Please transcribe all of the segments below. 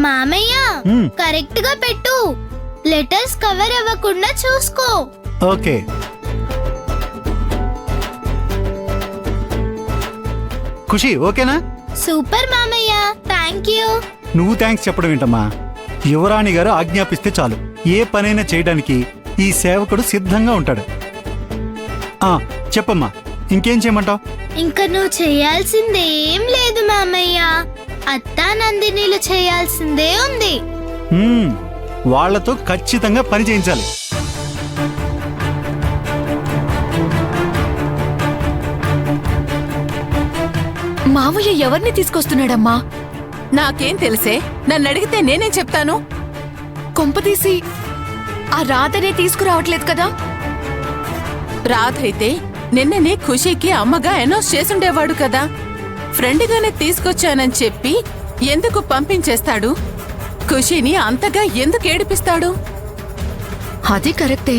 మామయ్య కరెక్ట్ గా పెట్టు, లెటర్స్ కవర్ అవ్వకుండా చూసుకో. ఓకే. ఖుషి ఓకేనా? సూపర్ మామయ్య, థ్యాంక్ యూ. నువ్వు థ్యాంక్స్ చెప్పడం ఏంటమ్మా? యువరాణి గారు ఆజ్ఞాపిస్తే చాలు, ఏ పనైనా చేయడానికి ఈ సేవకుడు సిద్ధంగా ఉంటాడు. చెప్పమ్మా, ఇంకేం చేయమంటావు? ఇంకా నువ్వు చేయాల్సిందేం లేదు మామయ్య, అత్తా నందినీలు చేయాల్సిందే ఉంది. వాళ్లతో ఖచ్చితంగా పని చేయించాలి. మావయ్య ఎవరిని తీసుకొస్తున్నాడమ్మా? నాకేం తెలిసే, నన్ను అడిగితే నేనే చెప్తాను. కొంపదీసి ఆ రాధనే తీసుకురావట్లేదు కదా? రాధైతే నిన్ననే ఖుషీకి అమ్మగా అనౌన్స్ చేసుండేవాడు కదా. ఫ్రెండ్గానే తీసుకొచ్చానని చెప్పి ఎందుకు పంపించేస్తాడు? ఖుషీని అంతగా ఎందుకు ఏడిపిస్తాడు? అది కరెక్టే.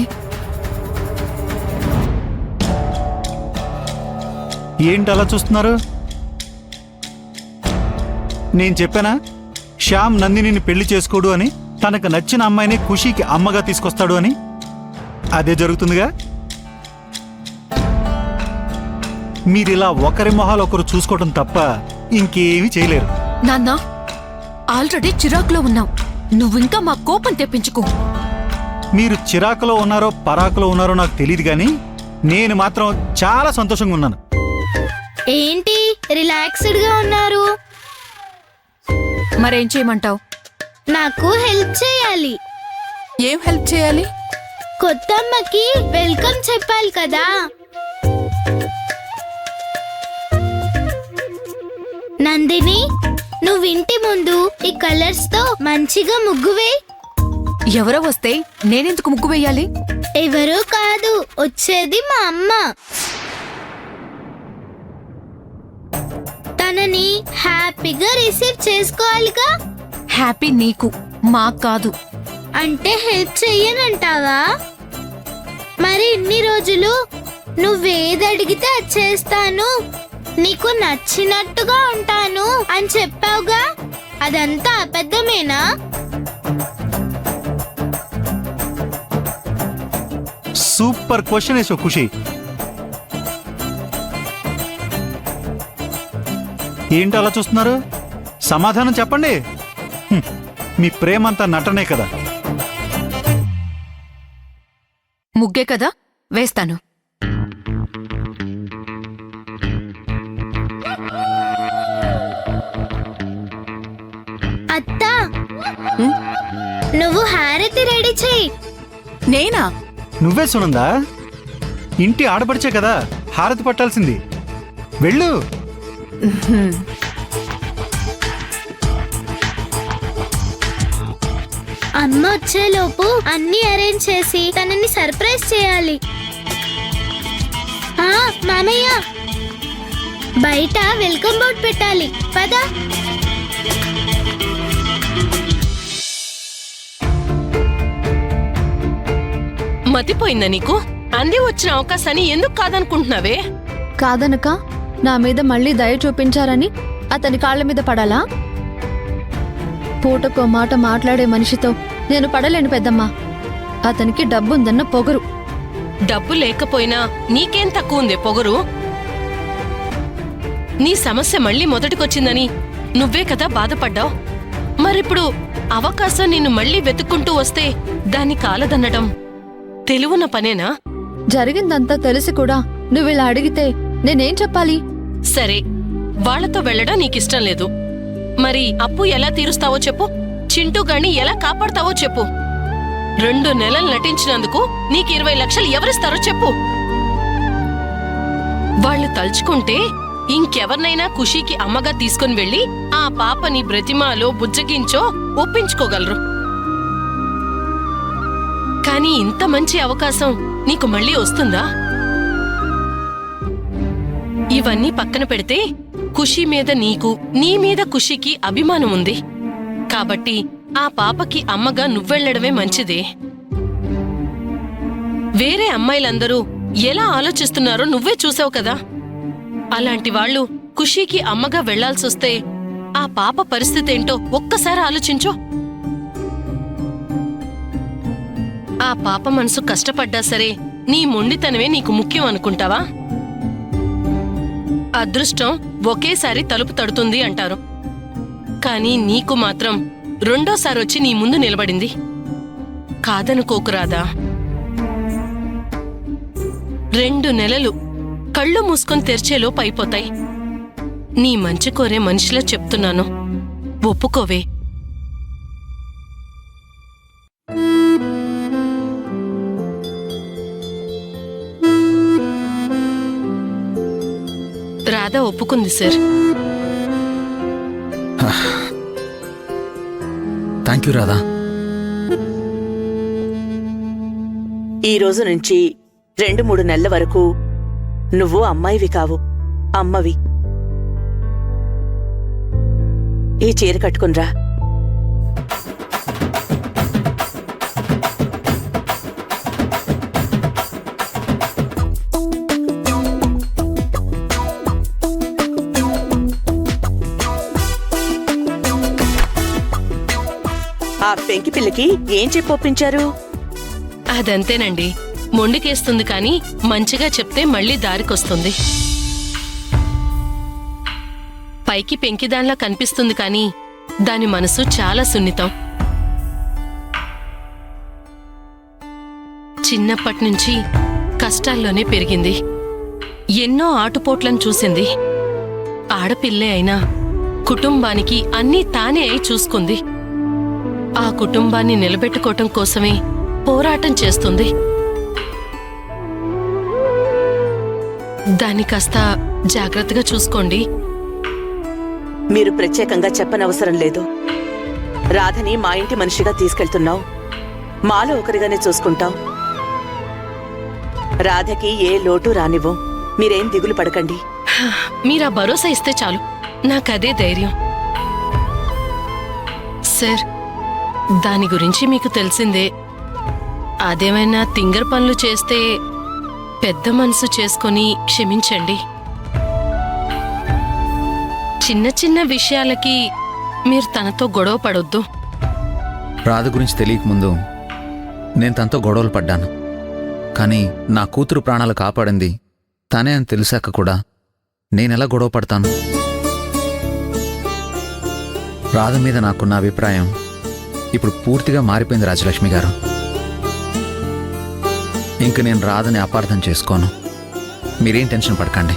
ఏంటి అలా చూస్తున్నారు? నేను చెప్పానా శ్యామ్ నందినిని పెళ్లి చేసుకోడు అని, తనకు నచ్చిన అమ్మాయిని ఖుషీకి అమ్మగా తీసుకొస్తాడు అని? అదే జరుగుతుందిగా. మీరిలా ఒకరి మొహాలు ఒకరు చూసుకోవటం తప్ప ఇంకేమీ చేయలేరు. నాన్న, ఆల్రెడీ చిరాకులో ఉన్నావు, నువ్వింకా మా కోపం తెప్పించుకో. మీరు చిరాకులో ఉన్నారో పరాకులో ఉన్నారో నాకు తెలియదు, కానీ నేను మాత్రం చాలా సంతోషంగా ఉన్నాను. ఏంటి రిలాక్స్డ్ గా ఉన్నారు? మరేం చేయమంటావు? నాకు హెల్ప్ చేయాలి. ఏం హెల్ప్ చేయాలి? కొత్తమ్మకి వెల్కమ్ చెప్పాలి కదా. నందిని, నువ్వు ఇంటి ముందు ఈ కలర్స్ తో మంచిగా ముగ్గువే. ఎవరో వస్తే నేనెందుకు ముగ్గు వేయాలి? ఎవరూ కాదు, వచ్చేది మా అమ్మ. తనని హ్యాపీగా రిసీవ్ చేసుకోవాలిగా. హ్యాపీ నీకు, మాకు కాదు. అంటే హెల్ప్ చెయ్యనంటావా? మరి ఇన్ని రోజులు నువ్వేది అడిగితే అది చేస్తాను, నీకు నచ్చినట్టుగా ఉంటాను అని చెప్పావుగా, అదంతా అబద్ధమేనా? సూపర్ క్వశ్చన్ వేసావు ఖుషి. ఏంటి అలా చూస్తున్నారు? సమాధానం చెప్పండి. మీ ప్రేమంతా నటనే కదా. ముగ్గే కదా, వేస్తాను. అత్తా, నువ్వు హారతి రెడీ చెయ్యి. నేనా? నువ్వే సునందా, ఇంటి ఆడపడిచే కదా హారతి పట్టాల్సింది. వెళ్ళు. అమ్మ వచ్చేలోపు అన్ని అరేంజ్ చేసి తనని సర్ప్రైజ్ చేయాలి. మామయ్య, బయట వెల్కమ్ బోర్డ్ పెట్టాలి, పద. మతిపోయిందా నీకు? అంది వచ్చిన అవకాశాన్ని ఎందుకు కాదనుకుంటున్నావే? కాదనక నా మీద మళ్ళీ దయ చూపించారని అతని కాళ్ల మీద పడాలా? పూటకో మాట మాట్లాడే మనిషితో నేను పడలేను పెద్దమ్మా. అతనికి డబ్బుందన్న పొగరు. డబ్బు లేకపోయినా నీకేం తక్కువ ఉందే పొగరు? నీ సమస్య మళ్ళీ మొదటికొచ్చిందని నువ్వే కదా బాధపడ్డావు. మరిప్పుడు అవకాశం నిన్ను మళ్ళీ వెతుక్కుంటూ వస్తే దాన్ని కాలదన్నడం తెలివున్న పనేనా? జరిగిందంతా తెలిసి కూడా నువ్విలా అడిగితే నేనేం చెప్పాలి? సరే, వాళ్లతో వెళ్లడం నీకిష్టం లేదు. మరి అప్పు ఎలా తీరుస్తావో చెప్పు. చింటూ గాని ఎలా కాపాడతావో చెప్పు. 2 నెలలు నటించినందుకు నీకు 20 లక్షలు ఎవరిస్తారో చెప్పు. వాళ్ళు తలుచుకుంటే ఇంకెవర్నైనా ఖుషీకి అమ్మగా తీసుకుని వెళ్లి ఆ పాపని బ్రతిమాలో బుజ్జగించో ఒప్పించుకోగలరు. కానీ ఇంత మంచి అవకాశం నీకు మళ్ళీ వస్తుందా? ఇవన్నీ పక్కన పెడితే ఖుషీ మీద నీకు, నీ మీద ఖుషీకి అభిమానం ఉంది కాబట్టి ఆ పాపకి అమ్మగా నువ్వెళ్లడమే మంచిదే. వేరే అమ్మాయిలందరూ ఎలా ఆలోచిస్తున్నారో నువ్వే చూసావు కదా. అలాంటి వాళ్ళు ఖుషీకి అమ్మగా వెళ్లాల్సొస్తే ఆ పాప పరిస్థితి ఏంటో ఒక్కసారి ఆలోచించు. ఆ పాప మనసు కష్టపడ్డా సరే నీ మొండితనమే నీకు ముఖ్యం అనుకుంటావా? అదృష్టం ఒకేసారి తలుపు తడుతుంది అంటారు, కానీ నీకు మాత్రం రెండోసారి వచ్చి నీ ముందు నిలబడింది. కాదనుకోకురాదా. 2 నెలలు కళ్ళు మూసుకొని తెరిచేలోపు అయిపోతాయి. నీ మంచి కోరే మనిషిలా చెప్తున్నాను, ఒప్పుకోవే. రాధా ఒప్పుకుంది సార్. Thank you Radha. ఈ రోజు నుంచి 2-3 నెలల వరకు నువ్వు అమ్మాయివి కావు, అమ్మవి. ఈ చీర కట్టుకునిరా. ఆ పెంకి పిల్లకి ఏం చెప్పి ఒప్పించారు? అదంతేనండి, మొండికేస్తుంది కానీ మంచిగా చెప్తే మళ్ళీ దారికొస్తుంది. పైకి పెంకిదాన్లా కనిపిస్తుంది కానీ దాని మనసు చాలా సున్నితం. చిన్నప్పటినుంచి కష్టాల్లోనే పెరిగింది. ఎన్నో ఆటుపోట్లను చూసింది. ఆడపిల్లే అయినా కుటుంబానికి అన్నీ తానే అయి చూసుకుంది. ఆ కుటుంబాన్ని నిలబెట్టుకోవటం కోసమే పోరాటం చేస్తుంది. దాన్ని కాస్త జాగ్రత్తగా చూసుకోండి. మీరు ప్రత్యేకంగా చెప్పనవసరం లేదు. రాధని మా ఇంటి మనిషిగా తీసుకెళ్తున్నాం, మాలో ఒకరిగానే చూసుకుంటాం. రాధకి ఏ లోటు రానివ్వం, మీరేం దిగులు పడకండి. మీరా భరోసా ఇస్తే చాలు, నాకదే ధైర్యం. సార్, దాని గురించి మీకు తెలిసిందే. అదేమైనా తింగర్ పనులు చేస్తే పెద్ద మనసు చేసుకొని క్షమించండి. చిన్న చిన్న విషయాలకి మీరు తనతో గొడవ పడొద్దు. రాధ గురించి తెలియకముందు నేను తనతో గొడవలు పడ్డాను, కానీ నా కూతురు ప్రాణాలు కాపాడింది తనే అని తెలిసాక కూడా నేనెలా గొడవ పడతాను? రాధ మీద నాకున్న అభిప్రాయం ఇప్పుడు పూర్తిగా మారిపోయింది రాజలక్ష్మి గారు. ఇంక నేను రాధని అపార్థం చేసుకోను. మీరేం టెన్షన్ పడకండి.